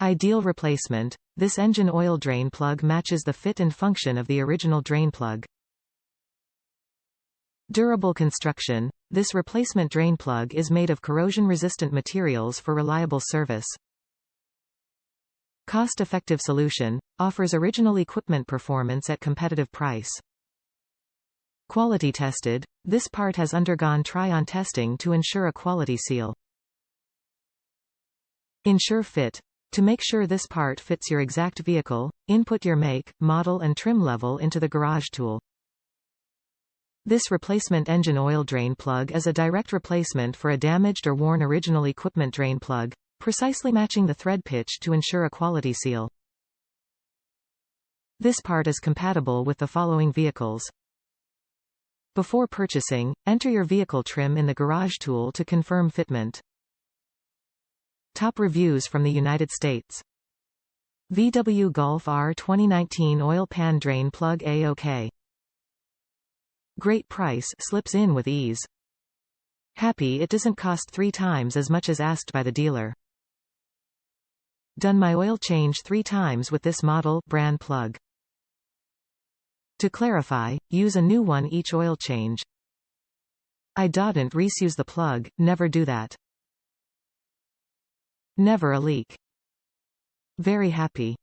Ideal replacement. This engine oil drain plug matches the fit and function of the original drain plug. Durable construction. This replacement drain plug is made of corrosion-resistant materials for reliable service. Cost-effective solution. Offers original equipment performance at competitive price. Quality tested. This part has undergone try-on testing to ensure a quality seal. Ensure fit. To make sure this part fits your exact vehicle, input your make, model and trim level into the garage tool. This replacement engine oil drain plug is a direct replacement for a damaged or worn original equipment drain plug, precisely matching the thread pitch to ensure a quality seal. This part is compatible with the following vehicles. Before purchasing, enter your vehicle trim in the garage tool to confirm fitment. Top reviews from the United States. VW Golf R 2019 oil pan drain plug A-OK. Great price, slips in with ease. Happy it doesn't cost 3 times as much as asked by the dealer. Done my oil change 3 times with this model, brand plug. To clarify, use a new one each oil change. I dodn't resuse the plug, never do that. Never a leak. Very happy.